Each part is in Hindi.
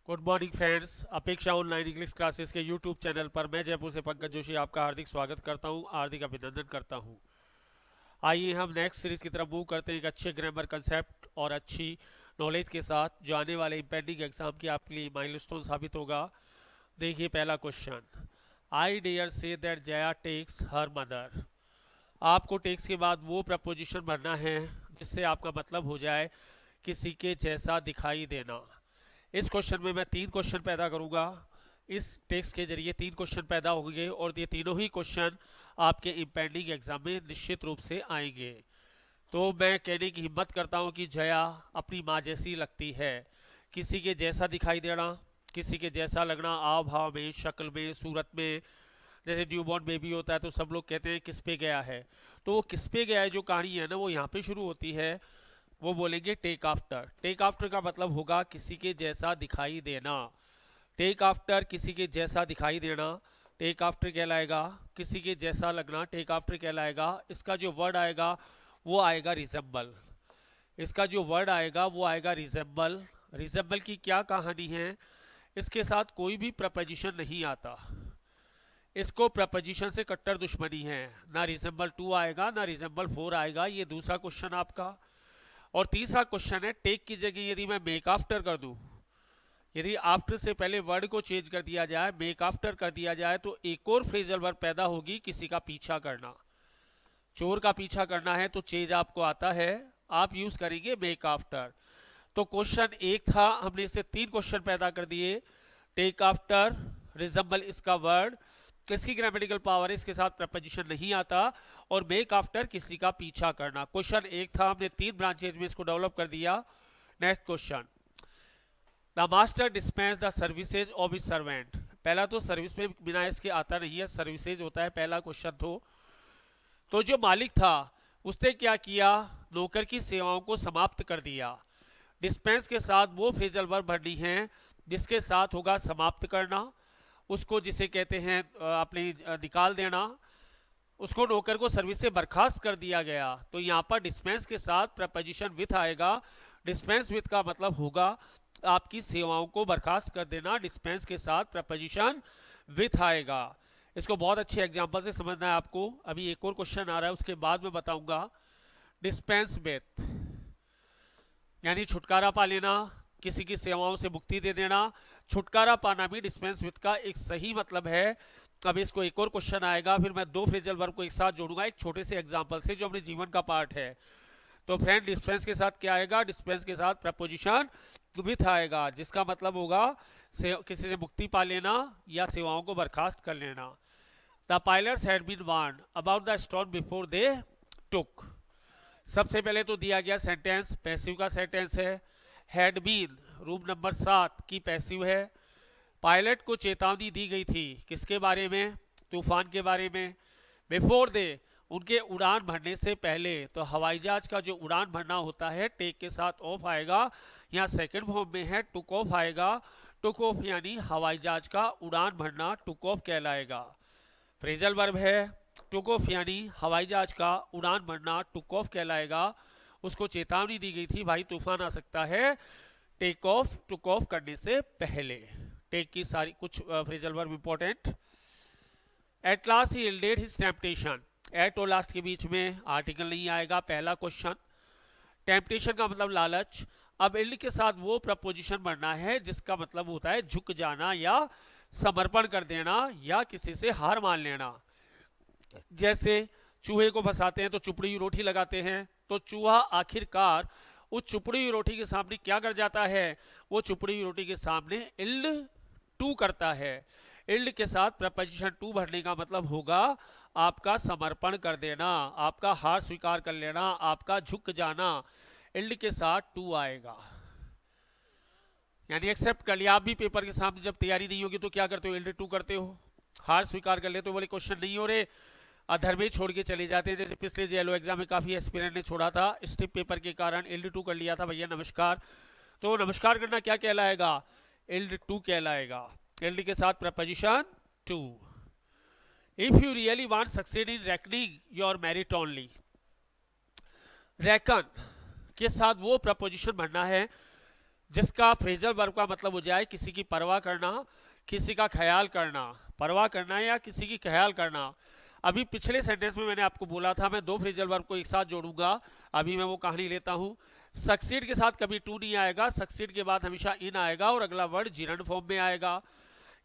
Good morning friends. अपेक्षा ऑनलाइन इंग्लिश क्लासेस के यूट्यूब चैनल पर मैं जयपुर से पंकज जोशी आपका हार्दिक स्वागत करता हूं, हार्दिक अभिनंदन करता हूं। आइए हम नेक्स्ट सीरीज की तरफ मूव करते हैं एक अच्छे ग्रामर कंसेप्ट और अच्छी नॉलेज के साथ, जो आने वाले इंपेंडिंग एग्जाम की आपके लिए माइलस्टोन साबित होगा। देखिए पहला question. I dare say that Jaya takes her mother. आपको टेक्स के बाद वो प्रपोजिशन भरना है जिससे आपका मतलब हो जाए किसी के जैसा दिखाई देना। इस क्वेश्चन में मैं तीन क्वेश्चन पैदा करूंगा। इस टेक्स्ट के जरिए तीन क्वेश्चन पैदा होंगे और ये तीनों ही क्वेश्चन आपके इम्पेंडिंग एग्जाम में निश्चित रूप से आएंगे। तो मैं कहने की हिम्मत करता हूं कि जया अपनी माँ जैसी लगती है। किसी के जैसा दिखाई देना, किसी के जैसा लगना, आव भाव में, शक्ल में, सूरत में। जैसे न्यूबॉर्न बेबी होता है तो सब लोग कहते हैं किस पे गया है, तो वो किस पे गया है जो कहानी है ना, वो यहाँ पे शुरू होती है। वो बोलेंगे टेक आफ्टर। टेक आफ्टर का मतलब होगा किसी के जैसा दिखाई देना। टेक आफ्टर किसी के जैसा दिखाई देना, टेक आफ्टर कहलाएगा। किसी के जैसा लगना, टेक आफ्टर कहलाएगा। इसका जो वर्ड आएगा वो आएगा रिजेंबल। इसका जो वर्ड आएगा वो आएगा रिजेंबल। रिजेंबल की क्या कहानी है, इसके साथ कोई भी प्रपोजिशन नहीं आता। इसको प्रपोजिशन से कट्टर दुश्मनी है। ना रिजेंबल 2 आएगा ना रिजेंबल 4 आएगा। ये दूसरा क्वेश्चन आपका। और तीसरा क्वेश्चन है, टेक की जगह यदि मैं मेक आफ्टर कर दूं, यदि आफ्टर से पहले वर्ड को चेंज कर दिया जाए, मेक आफ्टर कर दिया जाए, तो एक और फ्रेजल वर्ब पैदा होगी, किसी का पीछा करना। चोर का पीछा करना है तो चेंज आपको आता है, आप यूज करेंगे मेक आफ्टर। तो क्वेश्चन एक था, हमने इससे तीन क्वेश्चन पैदा कर दिए। टेक आफ्टर, रिजेंबल इसका वर्ड, इसकी ग्रामेटिकल पावर है, इसके साथ प्रपोजिशन नहीं आता। और मेक आफ्टर किसी का पीछा करना। क्वेश्चन एक था, हमने तीन ब्रांचेज में इसको डेवलप कर दिया। Next question. The master dispense the services of his servant. पहला तो सर्विस में बिना इसके आता नहीं है, सर्विसेज होता है पहला क्वेश्चन। तो जो मालिक था उसने क्या किया, नौकर की सेवाओं को समाप्त कर दिया। डिस्पेंस के साथ वो फ्रेजल वर्ब भरनी है जिसके साथ होगा समाप्त करना, उसको जिसे कहते हैं अपने निकाल देना। उसको नौकर को सर्विस से बर्खास्त कर दिया गया, तो यहाँ पर डिस्पेंस के साथ प्रपोजिशन विथ आएगा। डिस्पेंस विथ का मतलब होगा आपकी सेवाओं को बर्खास्त कर देना, डिस्पेंस के साथ प्रपोजिशन विथ आएगा। इसको बहुत अच्छे एग्जांपल से समझना है आपको। अभी एक और क्वेश्चन आ रहा है, उसके बाद में बताऊंगा। डिस्पेंस विथ यानी छुटकारा पा लेना, किसी की सेवाओं से मुक्ति दे देना। छुटकारा पाना भी डिस्पेंस विथ का एक सही मतलब है। अब इसको एक और क्वेश्चन आएगा, फिर मैं दो फ्रेजल वर्ब को एक साथ जोड़ूंगा एक छोटे से एग्जांपल से जो अपने जीवन का पार्ट है। तो फ्रेंड, डिस्पेंस के साथ क्या आएगा, डिस्पेंस के साथ प्रपोजिशन विथ आएगा, जिसका मतलब होगा किसी से मुक्ति पा लेना या सेवाओं को बर्खास्त कर लेना। The pilots had been warned about the storm before they took. सबसे पहले तो दिया गया सेंटेंस पैसिव का सेंटेंस है। हैड बीन रूम नंबर 7 की पैसिव है। पायलट को चेतावनी दी गई थी, किसके बारे में, तूफान के बारे में। बिफोर दे उनके उड़ान भरने से पहले, तो हवाई जहाज का जो उड़ान भरना होता है टेक के साथ ऑफ आएगा। यहाँ सेकंड फॉर्म में है टुक ऑफ आएगा। टुक ऑफ यानी हवाई जहाज का उड़ान भरना टुक ऑफ कहलाएगा। फ्रेजल वर्ब है, टुक ऑफ यानी हवाई जहाज का उड़ान भरना टुक ऑफ कहलाएगा। उसको चेतावनी दी गई थी, भाई तूफान आ सकता है, टेक ऑफ टुक ऑफ करने से पहले। टेक की सारी कुछ phrasal verb important. At last he yielded his temptation. At और लास्ट के बीच में आर्टिकल नहीं आएगा, पहला क्वेश्चन। टेम्पटेशन का मतलब लालच। अब इल्ड के साथ वो प्रपोजिशन बनना है जिसका मतलब होता है झुक जाना या समर्पण कर देना या किसी से हार मान लेना। जैसे चूहे को फंसाते हैं तो चुपड़ी हुई रोटी लगाते हैं, तो चूहा आखिरकार उस चुपड़ी हुई रोटी के सामने क्या कर जाता है, वो चुपड़ी हुई रोटी के सामने इल्ड टू करता है। इल्ड के साथ प्रपोजिशन टू भरने का मतलब होगा आपका समर्पण कर देना, आपका हार स्वीकार कर लेना, आपका झुक जाना। इल्ड के साथ टू आएगा, यानी एक्सेप्ट कर लिया। आप भी पेपर के सामने जब तैयारी नहीं होगी तो क्या करते हो, इल्ड टू करते हो, हार स्वीकार कर लेते हो। बोले क्वेश्चन नहीं हो रहे, अधर में छोड़ के चले जाते हैं। जैसे पिछले जेलो एग्जाम में काफी एस्पिरेंट ने छोड़ा था, स्टिप पेपर के कारण इल्ड टू कर लिया था, भैया नमस्कार। तो नमस्कार करना क्या कहलाएगा, इल्ड टू कहलाएगा। इल्ड के साथ preposition to. If you really want succeed in reckoning your merit only. Reckon के साथ वो प्रपोजिशन बनना है जिसका फ्रेजल वर्ब का मतलब हो जाए किसी की परवाह करना, किसी का ख्याल करना, परवाह करना या किसी की ख्याल करना। अभी पिछले सेंटेंस में मैंने आपको बोला था मैं दो फ्रेजल वर्ब को एक साथ जोड़ूंगा, अभी मैं वो कहानी लेता हूँ। सक्सीड के साथ कभी टू नहीं आएगा, सक्सीड के बाद हमेशा इन आएगा और अगला वर्ड जिरंड फॉर्म में आएगा।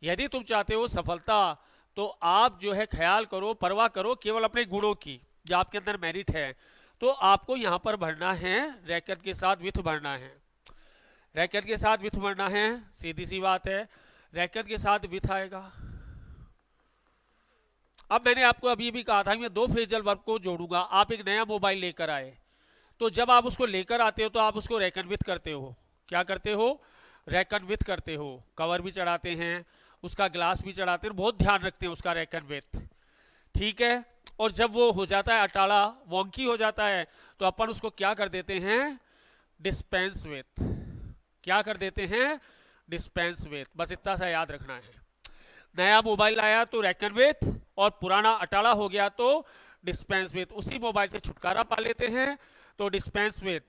यदि तुम चाहते हो सफलता तो आप जो है ख्याल करो, परवाह करो केवल अपने गुणों की, जो आपके अंदर मेरिट है, तो आपको यहां पर भरना है रैकेट के साथ विथ भरना है, रैकेट के साथ विथ भरना है, सीधी सी बात है, रैकेट के साथ विथ आएगा। अब मैंने आपको अभी भी कहा था कि मैं दो फ्रेजल वर्ब को जोड़ूंगा। आप एक नया मोबाइल लेकर आए, तो जब आप उसको लेकर आते हो तो आप उसको रैकन विथ करते हो। क्या करते हो? रैकन विथ करते हो। कवर भी चढ़ाते हैं, उसका ग्लास भी चढ़ाते हैं, बहुत ध्यान रखते हैं उसका रैकन विथ, ठीक है। और जब वो हो जाता है अटाला, वॉन्की हो जाता है, तो अपन उसको क्या कर देते हैं? Dispense with. क्या कर देते हैं? Dispense with. बस इतना सा याद रखना है। नया मोबाइल आया तो रैकन विथ, और पुराना अटाला हो गया तो डिस्पेंस विथ। उसी मोबाइल से छुटकारा पा लेते हैं तो डिस्पेंस विथ,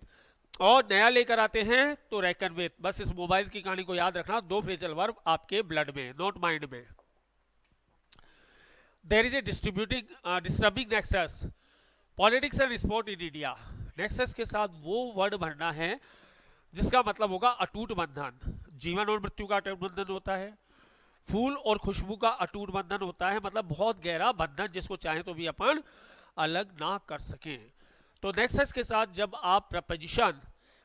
और नया लेकर आते हैं तो रैकन विथ। बस इस मोबाइल की कहानी को याद रखना, दो फ्रेजल वर्ब आपके ब्लड में, नॉट माइंड में। There is a disturbing nexus, politics and sport in India. Nexus के साथ वो वर्ड भरना है जिसका मतलब होगा अटूट बंधन। जीवन और मृत्यु का अटूट बंधन होता है, फूल और खुशबू का अटूट बंधन होता है, मतलब बहुत गहरा बंधन जिसको चाहे तो भी अपन अलग ना कर सके। तो नेक्सस के साथ जब आप प्रपोजिशन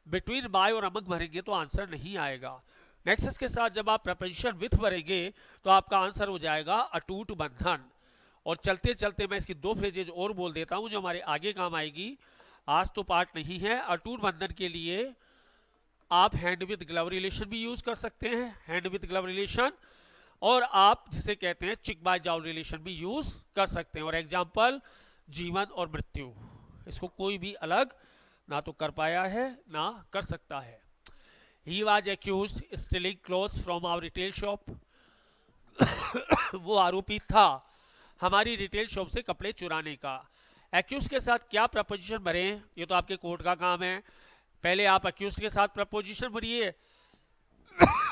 बिटवीन बाय और अमंग भरेंगे तो आंसर नहीं आएगा। नेक्सस के साथ जब आप प्रपोजिशन विथ भरेंगे तो आपका आंसर हो जाएगा अटूट बंधन। और चलते चलते मैं इसकी दो फ्रेजेज और बोल देता हूं जो हमारे आगे काम आएगी। आज तो पार्ट नहीं है। अटूट बंधन के लिए आप हैंड विद ग्लव रिलेशन भी यूज कर सकते हैं, हैंड विद ग्लव रिलेशन, और आप जिसे कहते हैं चिक बाय जाउल रिलेशन भी यूज कर सकते हैं। और एग्जाम्पल जीवन और मृत्यु, इसको कोई भी अलग ना तो कर पाया है ना कर सकता है। He was accused stealing clothes from our retail shop. वो आरोपी था हमारी रिटेल शॉप से कपड़े चुराने का। एक्यूज के साथ क्या प्रपोजिशन भरे, ये तो आपके कोर्ट का काम है। पहले आप एक्यूज के साथ प्रपोजिशन भरिए,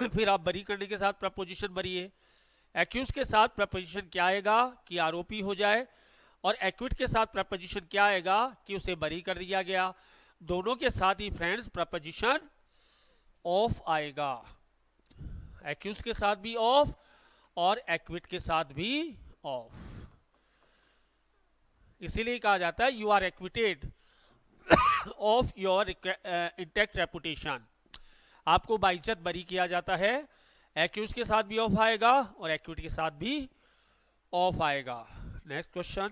फिर आप बरी करने के साथ प्रपोजिशन भरिए। एक्यूज के साथ प्रपोजिशन क्या आएगा कि आरोपी हो जाए, और एक्विट के साथ प्रपोजिशन क्या आएगा कि उसे बरी कर दिया गया। दोनों के साथ ही फ्रेंड्स प्रपोजिशन ऑफ आएगा, एक्यूज के साथ भी ऑफ और एक्विट के साथ भी ऑफ। इसीलिए कहा जाता है you are acquitted of your intact reputation, आपको बाइज्जत बरी किया जाता है। एक्यूज के साथ भी ऑफ आएगा और एक्विट के साथ भी ऑफ आएगा। Next question,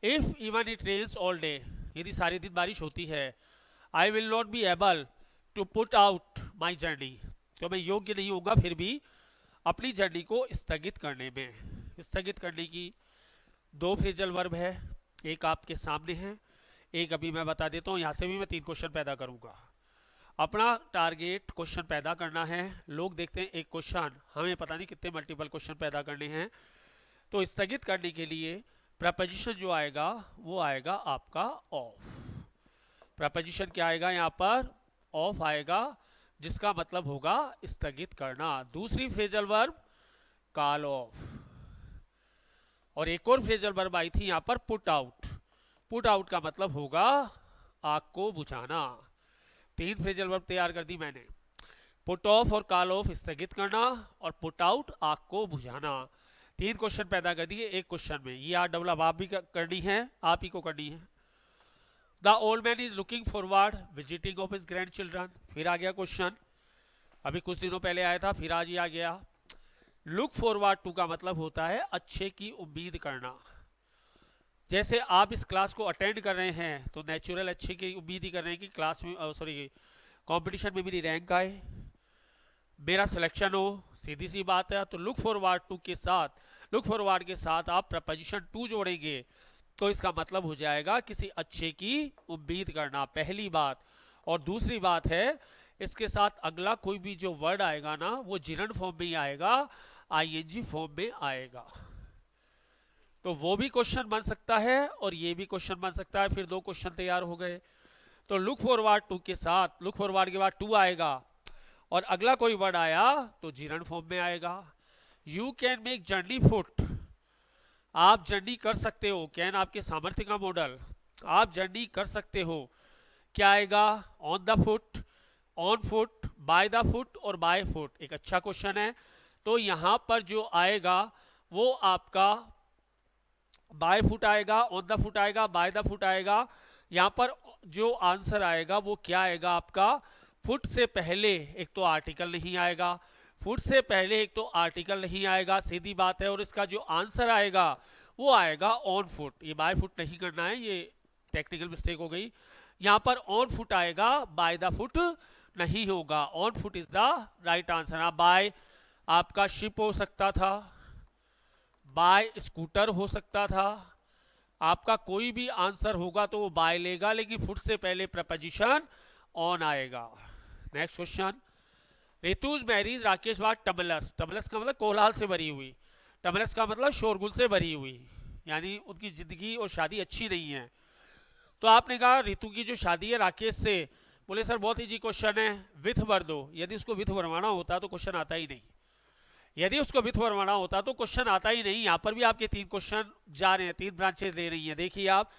if even it rains all day, यदि सारे दिन बारिश होती है, I will not be able to put out my journey, तो मैं योग्य नहीं होगा फिर भी अपनी जर्नी को स्थगित करने में। स्थगित करने की दो फ्रेजल वर्ब है, एक आपके सामने है, एक अभी मैं बता देता हूँ। यहाँ से भी मैं 3 क्वेश्चन पैदा करूँगा। अपना टारगेट क्वेश्चन पैदा करना है। लोग देखते हैं एक क्वेश्चन, हमें पता नहीं कितने मल्टीपल क्वेश्चन पैदा करने हैं। तो स्थगित करने के लिए प्रपोजिशन जो आएगा वो आएगा आपका ऑफ। प्रपोजिशन क्या आएगा यहाँ पर? ऑफ आएगा, जिसका मतलब होगा स्थगित करना। दूसरी फ्रेजल वर्ब कॉल ऑफ, और एक और फ्रेजल वर्ब आई थी यहाँ पर पुट आउट। पुट आउट का मतलब होगा आग को बुझाना। 3 फ्रेजल वर्ब तैयार कर दी मैंने, पुट ऑफ और कॉल ऑफ स्थगित करना, और पुट आउट आग को बुझाना। 3 क्वेश्चन पैदा कर दिए एक क्वेश्चन में। ये आर डबल आप भी करनी है, आप ही को करनी है। The old man is looking forward visiting of his grand children, फिर आ गया क्वेश्चन, अभी कुछ दिनों पहले आया था, फिर आज ही आ गया। लुक फॉरवर्ड टू का मतलब होता है अच्छे की उम्मीद करना। जैसे आप इस क्लास को अटेंड कर रहे हैं तो नेचुरल अच्छे की उम्मीद ही कर रहे हैं कि क्लास में सॉरी कंपटीशन में मेरी रैंक आए, मेरा सिलेक्शन हो, सीधी सी बात है। तो लुक फॉरवर्ड टू के साथ, लुक फॉरवर्ड के साथ आप प्रपोजिशन टू जोड़ेंगे तो इसका मतलब हो जाएगा किसी अच्छे की उम्मीद करना, पहली बात। और दूसरी बात है, इसके साथ अगला कोई भी जो वर्ड आएगा ना वो जिरंड फॉर्म में ही आएगा, आईएनजी फॉर्म में आएगा। तो वो भी क्वेश्चन बन सकता है और ये भी क्वेश्चन बन सकता है। फिर 2 क्वेश्चन तैयार हो गए। तो लुक फॉरवर्ड टू के साथ, लुक फॉरवर्ड के बाद टू आएगा और अगला कोई वर्ड आया तो जीरण फॉर्म में आएगा। You can make journey foot, आप जर्नी कर सकते हो। कैन आपके सामर्थ्य का मॉडल, आप जर्नी कर सकते हो। क्या आएगा? On the foot, on foot, bye the foot और बाय फुट। एक अच्छा क्वेश्चन है। तो यहां पर जो आएगा वो आपका बाय फुट आएगा, ऑन द फुट आएगा, बाय द फुट आएगा। यहां पर जो आंसर आएगा वो क्या आएगा आपका? फुट से पहले एक तो आर्टिकल नहीं आएगा, फुट से पहले एक तो आर्टिकल नहीं आएगा, सीधी बात है। और इसका जो आंसर आएगा वो आएगा ऑन फुट। ये बाय फुट नहीं करना है, ये टेक्निकल मिस्टेक हो गई। यहां पर ऑन फुट आएगा, बाय द फुट नहीं होगा। On foot is the right answer. By आपका शिप हो सकता था, बाय स्कूटर हो सकता था, आपका कोई भी आंसर होगा तो वो बाय लेगा, लेकिन फुट से पहले प्रपोजिशन ऑन आएगा। Next question, Rituj marriage Rakesh वाट टमलस। टमलस का मतलब कोलाहल से भरी हुई, टमलस का मतलब शोरगुल से भरी हुई, यानी उनकी जिंदगी और शादी अच्छी नहीं है। तो आपने कहा ऋतु की जो शादी है राकेश से, बोले सर बहुत इजी क्वेश्चन है, विथ भर दो। यदि उसको विथ भरवाना होता तो क्वेश्चन आता ही नहीं, यदि उसको विथ भरवाना होता तो क्वेश्चन आता ही नहीं। यहां पर भी आपके 3 क्वेश्चन जा रहे हैं, 3 ब्रांचेस दे रही हैं। देखिए आप,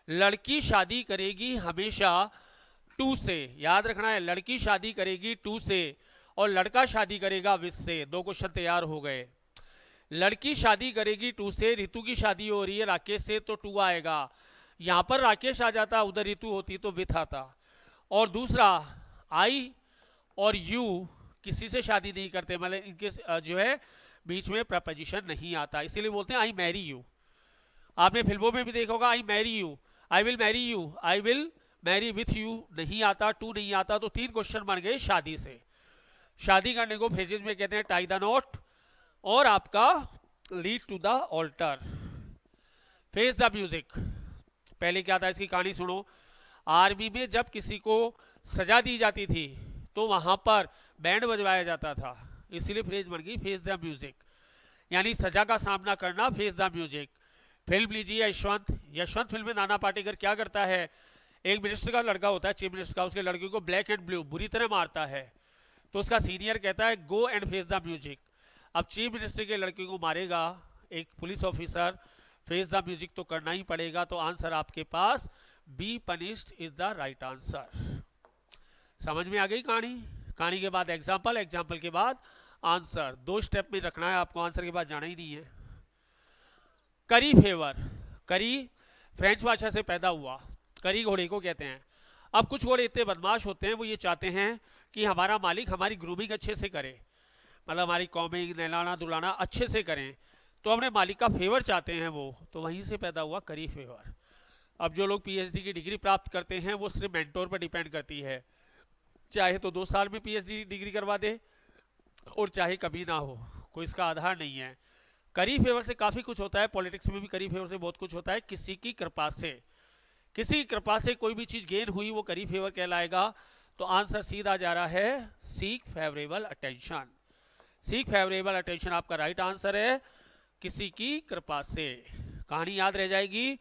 लड़की शादी करेगी हमेशा टू से, याद रखना है, लड़की शादी करेगी टू से और लड़का शादी करेगा विथ से। 2 क्वेश्चन तैयार हो गए। लड़की शादी करेगी टू से, ऋतु की शादी हो रही है राकेश से, तो टू आएगा। यहां पर राकेश आ जाता, उधर ऋतु होती तो विथ आता। और दूसरा, आई और यू किसी से शादी नहीं करते, मतलब इनके जो है बीच में प्रपोजिशन नहीं आता, इसीलिए बोलते हैं आई मैरी यू। आपने फिल्मों में भी देखा होगा, I marry you, I will marry you, I will marry with you नहीं आता, टू नहीं आता। तो 3 क्वेश्चन बन गए शादी से। शादी करने को फ्रेजेस में कहते हैं टाई द नॉट और आपका lead to the altar. Face the music, पहले क्या था इसकी कहानी सुनो। आर्मी में जब किसी को सजा दी जाती थी तो वहां पर बैंड बजवाया जाता था, इसीलिए फ्रेज बन गई फेस द म्यूजिक, यानी सजा का सामना करना, फेस द म्यूजिक। फिल्म लीजिए यशवंत। यशवंत फिल्म में नाना पाटेकर क्या करता है, एक मिनिस्टर का लड़का होता है, चीफ मिनिस्टर का, उसके लड़के को ब्लैक एंड ब्लू बुरी तरह मारता है, तो उसका सीनियर कहता है go and face the music. अब चीफ मिनिस्टर के लड़के को मारेगा एक police officer, face the music तो करना ही पड़ेगा। तो आंसर आपके पास be punished is the right answer. समझ में आ गई कहानी? कहानी के बाद एग्जाम्पल, एग्जाम्पल के बाद आंसर, 2 स्टेप में रखना है आपको, आंसर के बाद जाना ही नहीं है। करी फेवर, करी फ्रेंच भाषा से पैदा हुआ, करी घोड़े को कहते हैं। अब कुछ घोड़े इतने बदमाश होते हैं, वो ये चाहते हैं कि हमारा मालिक हमारी ग्रूमिंग अच्छे से करे, मतलब हमारी कॉमिंग, नहलाना धुलाना अच्छे से करें, तो अपने मालिक का फेवर चाहते हैं वो, तो वहीं से पैदा हुआ करी फेवर। अब जो लोग पीएचडी की डिग्री प्राप्त करते हैं वो सिर्फ मेंटोर पर डिपेंड करती है, चाहे तो 2 साल में पीएचडी डिग्री करवा दे और चाहे कभी ना हो, कोई इसका आधार नहीं है। करी फेवर से काफ़ी कुछ होता है, पॉलिटिक्स में भी करी फेवर से बहुत कुछ होता है। किसी की कृपा से, किसी की कृपा से कोई भी चीज़ गेन हुई वो करी फेवर कहलाएगा। तो आंसर सीधा जा रहा है seek favourable attention. Seek favourable attention आपका राइट आंसर है, किसी की कृपा से। कहानी याद रह जाएगी,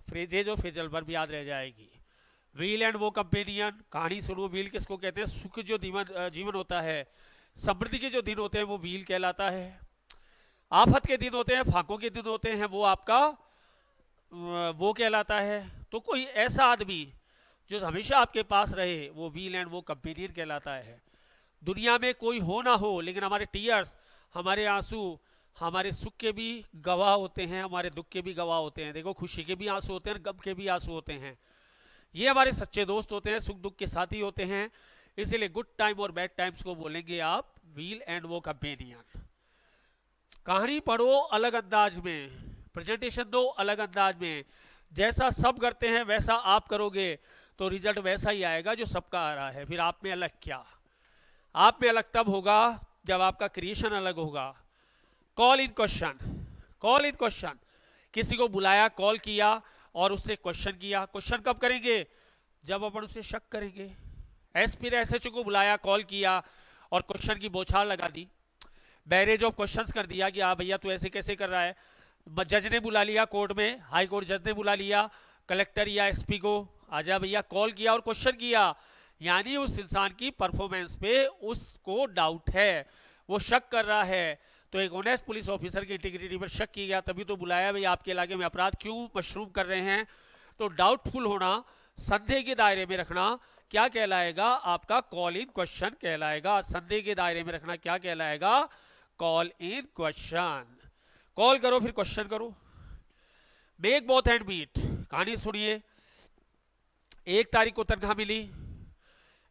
फ्रेजेज और फ्रेजल वर्ब भी याद रह जाएगी। व्हील एंड वो कंपेनियन, कहानी सुनो। व्हील किसको कहते हैं? सुख जो जीवन होता है, समृद्धि के जो दिन होते हैं वो व्हील कहलाता है। आफत के दिन होते हैं, फाकों के दिन होते हैं, वो आपका वो कहलाता है। तो कोई ऐसा आदमी जो हमेशा आपके पास रहे वो व्हील एंड वो कंपेनियन कहलाता है। दुनिया में कोई हो ना हो, लेकिन हमारे टीयर्स, हमारे आंसू हमारे सुख के भी गवाह होते हैं, हमारे दुख के भी गवाह होते हैं। देखो, खुशी के भी आंसू होते हैं, गम के भी आंसू होते हैं। ये हमारे सच्चे दोस्त होते हैं, सुख दुख के साथी होते हैं। इसीलिए गुड टाइम और बैड टाइम्स को बोलेंगे आप व्हील एंड वो कंपेनियन। कहानी पढ़ो अलग अंदाज में, प्रेजेंटेशन दो अलग अंदाज में। जैसा सब करते हैं वैसा आप करोगे तो रिजल्ट वैसा ही आएगा जो सबका आ रहा है। फिर आप में अलग क्या? आप में अलग तब होगा जब आपका क्रिएशन अलग होगा। Call in question, call in question, किसी को बुलाया, कॉल किया और उससे क्वेश्चन किया। क्वेश्चन कब करेंगे? जब अपन उसे शक करेंगे। एसपी ने एसएचओ को बुलाया, कॉल किया और क्वेश्चन की बौछार लगा दी, बैरेज ऑफ क्वेश्चंस कर दिया कि हाँ भैया तू ऐसे कैसे कर रहा है। जज ने बुला लिया कोर्ट में, हाई कोर्ट जज ने बुला लिया कलेक्टर या एसपी को, आजा भैया, कॉल किया और क्वेश्चन किया यानी उस इंसान की परफॉर्मेंस पे उसको डाउट है, वो शक कर रहा है। तो एक ऑनेस्ट पुलिस ऑफिसर की इंटीग्रिटी पर शक किया गया, तभी तो बुलाया, भाई आपके इलाके में अपराध क्यों मशरूम कर रहे हैं। तो डाउटफुल होना, संदेह के दायरे में रखना क्या कहलाएगा, आपका कॉल इन क्वेश्चन कहलाएगा। संदेह के दायरे में रखना क्या कहलाएगा, कॉल इन क्वेश्चन। कॉल करो फिर क्वेश्चन करो। मेक बोथ एंड मीट, कहानी सुनिए। 1 तारीख को तनख्वाह मिली,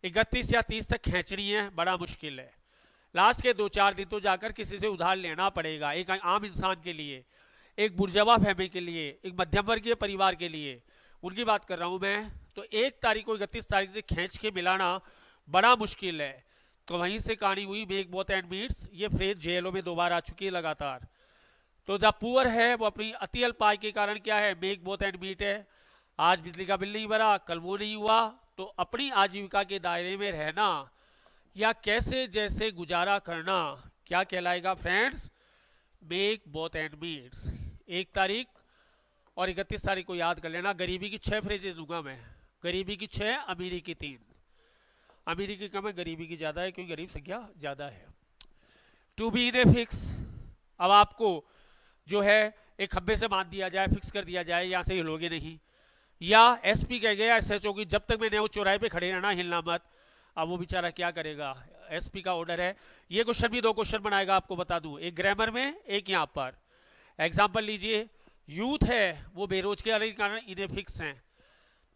31 या 30 तक खींचनी है, बड़ा मुश्किल है। लास्ट के 2-4 दिन तो जाकर किसी से उधार लेना पड़ेगा। एक आम इंसान के लिए, एक बुर्जुआ फैमिली के लिए, एक मध्यम वर्गीय परिवार के लिए, उनकी बात कर रहा हूं मैं। तो 1 तारीख को 31 तारीख से खींच के मिलाना बड़ा मुश्किल है। तो वहीं से कहानी हुई मेक बोथ एंड मीट्स। ये फ्रेज जेलों में 2 बार आ चुकी है लगातार। तो जब पुअर है वो अपनी अति अल्प आय के कारण क्या है, मेक बोथ एंड मीट है। आज बिजली का बिल नहीं भरा, कल वो नहीं हुआ, तो अपनी आजीविका के दायरे में रहना या कैसे जैसे गुजारा करना क्या कहलाएगा friends, make both and meets. 1 तारीख और 31 तारीख को याद कर लेना। गरीबी की 6 फ्रेजेस दूंगा मैं। गरीबी की 6, अमीरी की 3। अमीरी की कम है, गरीबी की ज्यादा है, क्योंकि गरीब संख्या ज्यादा है। To be in a fix, अब आपको जो है एक खंबे से बांध दिया जाए, फिक्स कर दिया जाए, यहां से हिलोगे नहीं। या एसपी कह गया एसएचओ की, जब तक मैं चौराहे पे खड़े रहना, हिलना मत। अब वो बेचारा क्या करेगा, एसपी का ऑर्डर है। ये क्वेश्चन भी 2 क्वेश्चन बनाएगा, आपको बता दूं, एक ग्रामर में, एक यहाँ पर। एग्जाम्पल लीजिए, यूथ है वो बेरोजगारी के कारण इन्हें फिक्स हैं।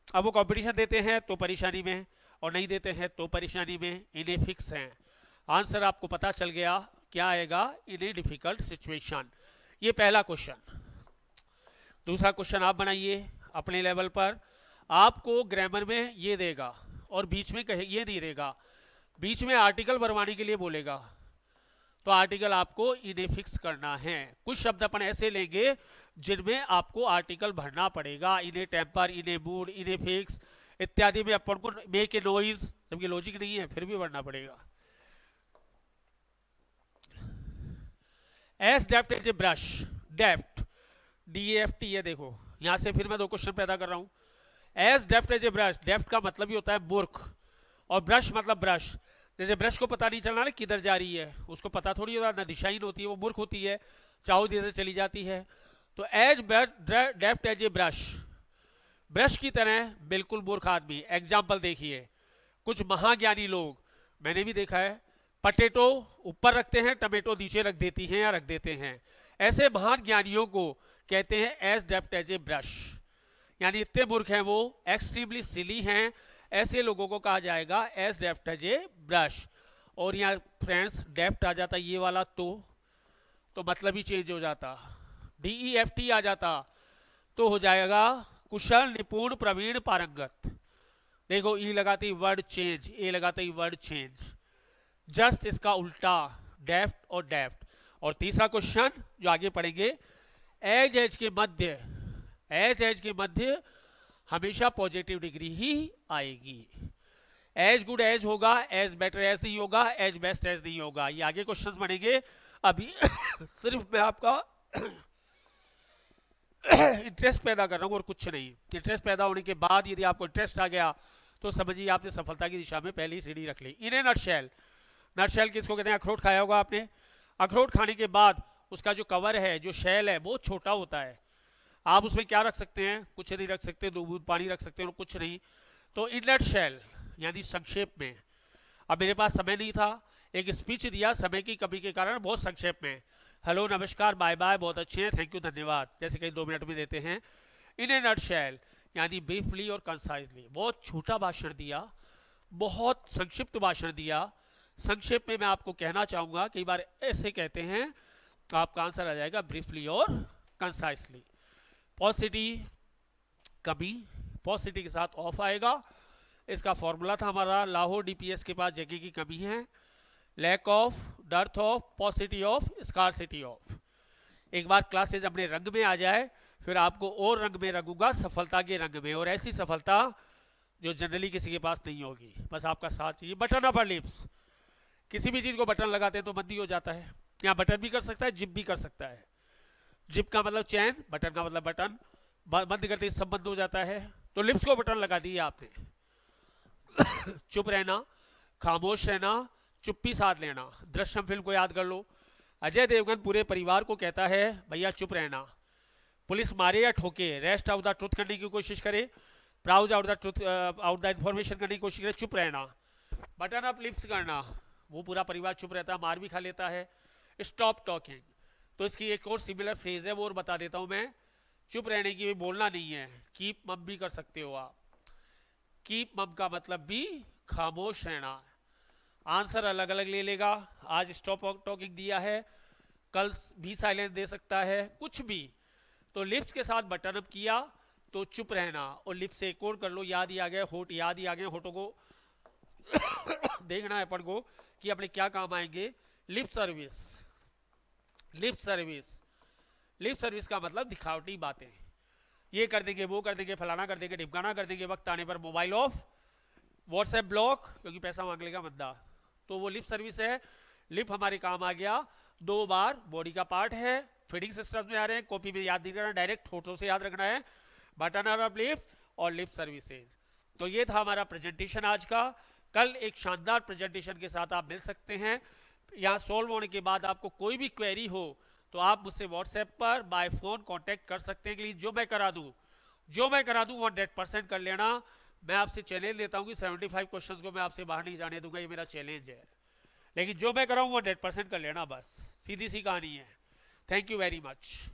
अब वो कंपटीशन देते हैं तो परेशानी में, और नहीं देते हैं तो परेशानी में, इन्हें फिक्स हैं। आंसर आपको पता चल गया क्या आएगा, इन ए डिफिकल्ट सिचुएशन। ये पहला क्वेश्चन। दूसरा क्वेश्चन आप बनाइए अपने लेवल पर। आपको ग्रामर में ये देगा और बीच में कहे ये नहीं देगा, बीच में आर्टिकल भरवाने के लिए बोलेगा। तो आर्टिकल आपको इन्हें फिक्स करना है। कुछ शब्द अपन ऐसे लेंगे जिनमें आपको आर्टिकल भरना पड़ेगा। इन्हें टेम्पर, इन्हें मूड, इन्हें फिक्स इत्यादि में अपन को मेक ए नॉइज, जबकि लॉजिक नहीं है फिर भी भरना पड़ेगा। As deft as a brush, deft DEFT, ये देखो यहां से फिर मैं 2 क्वेश्चन पैदा कर रहा हूं। As deft as a brush, डेफ्ट का मतलब ही होता है मूर्ख, और ब्रश मतलब ब्रश। जैसे ब्रश को पता नहीं चलना ना किधर जा रही है, उसको पता थोड़ी होता, ना दिशाहीन होती है, वो मूर्ख होती है, चाहो धीरे चली जाती है। तो as deft as a brush, brush की तरह बिल्कुल मूर्ख आदमी। एग्जाम्पल देखिए, कुछ महाज्ञानी लोग, मैंने भी देखा है, पटेटो ऊपर रखते हैं, टमेटो नीचे रख देती हैं या रख देते हैं। ऐसे महान ज्ञानियों को कहते हैं as deft as a brush, यानी इतने मूर्ख हैं वो, एक्सट्रीमली सिली हैं, ऐसे लोगों को कहा जाएगा as deft as a brush. और यहाँ फ्रेंड्स डेफ्ट आ जाता ये वाला तो मतलब ही चेंज हो जाता, DEFT आ जाता तो हो जाएगा कुशल, निपुण, प्रवीण, पारंगत। देखो ई लगाते ही वर्ड चेंज, ए लगाते ही वर्ड चेंज, जस्ट इसका उल्टा, डेफ्ट और डेफ्ट। और तीसरा क्वेश्चन जो आगे पढ़ेंगे, एज के मध्य, एज के मध्य हमेशा पॉजिटिव डिग्री ही आएगी। एज गुड एज होगा, एज बेटर एज नहीं होगा, एज बेस्ट एज नहीं होगा। ये आगे क्वेश्चंस बनेंगे। अभी सिर्फ मैं आपका इंटरेस्ट पैदा कर रहा हूं और कुछ नहीं। इंटरेस्ट पैदा होने के बाद यदि आपको इंटरेस्ट आ गया तो समझिए आपने सफलता की दिशा में पहली सीढ़ी रख ली। इन ए नटशेल, नटशेल किसको कहते हैं, अखरोट खाया होगा आपने। अखरोट खाने के बाद उसका जो कवर है, जो शेल है, बहुत छोटा होता है। आप उसमें क्या रख सकते हैं, कुछ नहीं रख सकते, 2 बूंद पानी रख सकते हैं और कुछ नहीं। तो इन नटशेल यानी संक्षेप में। अब मेरे पास समय नहीं था, एक स्पीच दिया, समय की कमी के कारण बहुत संक्षेप में, हेलो नमस्कार बाय बाय, बहुत अच्छे हैं, थैंक यू धन्यवाद, जैसे कहीं 2 मिनट में देते हैं। इन ए नटशेल यानी ब्रीफली और कंसाइजली, बहुत छोटा भाषण दिया, बहुत संक्षिप्त भाषण दिया। संक्षेप में मैं आपको कहना चाहूंगा, कई बार ऐसे कहते हैं, आपका आंसर आ जाएगा ब्रीफली और कंसाइजली। पॉसिटी कमी, पॉसिटी के साथ ऑफ आएगा। इसका फॉर्मूला था हमारा, लाहौर DPS के पास जगह की कमी है, lack of, dearth of, paucity of, scarcity of. एक बार क्लासेज अपने रंग में आ जाए फिर आपको और रंग में रंगूंगा, सफलता के रंग में, और ऐसी सफलता जो जनरली किसी के पास नहीं होगी। बस आपका साथ चाहिए। बटन अपर लिप्स, किसी भी चीज को बटन लगाते हैं तो बंद ही हो जाता है। यहाँ बटन भी कर सकता है, जिप भी कर सकता है। जिप का मतलब चैन, बटन का मतलब बटन, बंद करते ही सब बंद हो जाता है। तो लिप्स को बटन लगा दिए आपने। चुप रहना, खामोश रहना, चुप्पी साध लेना। दृश्यम फिल्म को याद कर लो। अजय देवगन पूरे परिवार को कहता है भैया चुप रहना, पुलिस मारे या ठोके, रेस्ट आउट द ट्रुथ करने की कोशिश करे, browse out the truth, out the information करने की कोशिश करे, चुप रहना, बटन अप लिप्स करना, वो पूरा परिवार चुप रहता है, मार भी खा लेता है। स्टॉप टॉकिंग, तो इसकी एक और सिमिलर फ्रेज है, वो और बता देता हूं मैं। चुप रहने की भी बोलना नहीं है, कीप मम भी कर सकते हो आप। कीप मम का मतलब भी खामोश रहना। आंसर अलग अलग ले लेगा, आज स्टॉप टॉकिंग दिया है, कल भी साइलेंस दे सकता है, कुछ भी। तो लिप्स के साथ बटन अप किया तो चुप रहना, और लिप्स से एक और कर लो, याद ही आ गया, होठ याद ही आ गए, होठों को देखना है अपन को कि अपने क्या काम आएंगे। Lip service, lip service, lip service का मतलब दिखावटी बातें, ये कर देंगे, वो कर देंगे, फलाना कर देंगे, ढिमकाना कर देंगे, वक्त आने पर मोबाइल ऑफ, व्हाट्सएप ब्लॉक, क्योंकि पैसा मांग लेगा बंदा। तो वो लिप सर्विस है। लिप हमारे काम आ गया, 2 बार बॉडी का पार्ट है, फीडिंग सिस्टम में आ रहे हैं, कॉपी में याद नहीं करना, डायरेक्ट होठों से याद रखना है, बटन ऑफ लिप्स और लिप सर्विसेज। तो ये था हमारा प्रेजेंटेशन आज का। कल एक शानदार प्रेजेंटेशन के साथ आप मिल सकते हैं। यहाँ सॉल्व होने के बाद आपको कोई भी क्वेरी हो तो आप मुझसे व्हाट्सएप पर बाय फोन कांटेक्ट कर सकते हैं कि जो मैं करा दूं, जो मैं करा दूं वो 100% कर लेना। मैं आपसे चैलेंज देता हूं कि 75 क्वेश्चंस को मैं आपसे बाहर नहीं जाने दूंगा, ये मेरा चैलेंज है। लेकिन जो मैं कराऊं वो 100% कर लेना, बस सीधी सी कहानी है। Thank you very much.